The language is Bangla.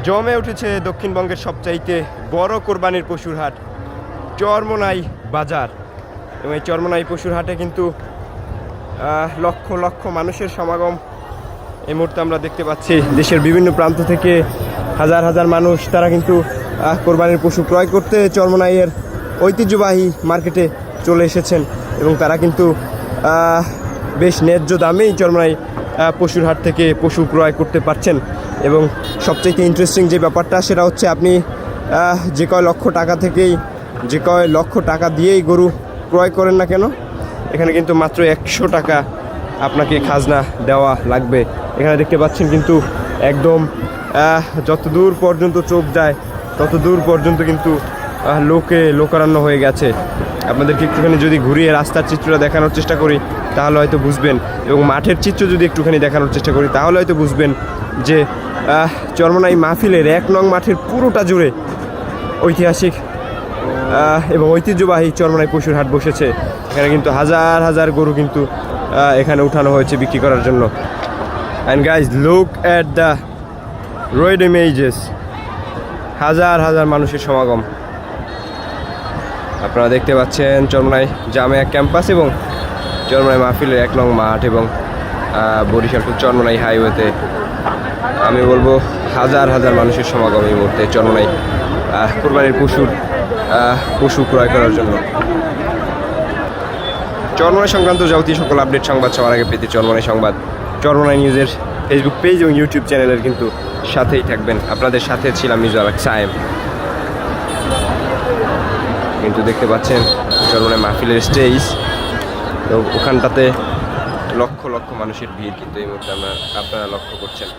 জমে উঠেছে দক্ষিণবঙ্গের সবচাইতে বড় কোরবানির পশুর হাট চরমোনাই বাজার। এবং এই চরমোনাই পশুর হাটে কিন্তু লক্ষ লক্ষ মানুষের সমাগম এই মুহূর্তে আমরা দেখতে পাচ্ছি। দেশের বিভিন্ন প্রান্ত থেকে হাজার হাজার মানুষ তারা কিন্তু কোরবানির পশু ক্রয় করতে চরমোনাইয়ের ঐতিহ্যবাহী মার্কেটে চলে এসেছেন এবং তারা কিন্তু বেশ ন্যায্য দামেই চরমোনাই পশুর হাট থেকে পশু ক্রয় করতে পারছেন। এবং সবচেয়ে ইন্টারেস্টিং যে ব্যাপারটা সেটা হচ্ছে আপনি যে কয় লক্ষ টাকা দিয়েই গরু ক্রয় করেন না কেন, এখানে কিন্তু মাত্র 100 টাকা আপনাকে খাজনা দেওয়া লাগবে। এখানে দেখতে পাচ্ছেন কিন্তু একদম যত দূর পর্যন্ত চোখ যায় তত দূর পর্যন্ত কিন্তু লোকারণ্য হয়ে গেছে। আপনাদেরকে একটুখানি যদি ঘুরিয়ে রাস্তার চিত্রটা দেখানোর চেষ্টা করি তাহলে হয়তো বুঝবেন, এবং মাঠের চিত্র যদি একটুখানি দেখানোর চেষ্টা করি তাহলে হয়তো বুঝবেন যে চরমোনাই মাহফিলের 1 নং মাঠের পুরোটা জুড়ে ঐতিহাসিক এবং ঐতিহ্যবাহী চরমোনাই পশুর হাট বসেছে। এখানে কিন্তু হাজার হাজার গরু কিন্তু এখানে উঠানো হয়েছে বিক্রি করার জন্য। And guys look at the road images, হাজার হাজার মানুষের সমাগম আপনারা দেখতে পাচ্ছেন চরমোনাই জামিয়া ক্যাম্পাস এবং চরমোনাই মাহফিলের 1 নং মাঠ এবং বরিশাল টু চরমোনাই হাইওয়েতে আমি বলবো হাজার হাজার মানুষের সমাগম এই মুহূর্তে চরমোনাই কোরবানির পশু ক্রয় করার জন্য। চরমোনাই সংক্রান্ত যাবতীয় সকল আপডেট সংবাদ সবার আগে পেতে চরমোনাই সংবাদ চরমোনাই নিউজের ফেসবুক পেজ এবং ইউটিউব চ্যানেলের কিন্তু সাথেই থাকবেন। আপনাদের সাথে ছিলাম মিজুল হক সায়েম। কিন্তু দেখতে পাচ্ছেন চরমোনাই মাহফিলের স্টেজ, তো ওখানটাতে লক্ষ লক্ষ মানুষের ভিড় কিন্তু এই মুহূর্তে আপনারা লক্ষ্য করছেন।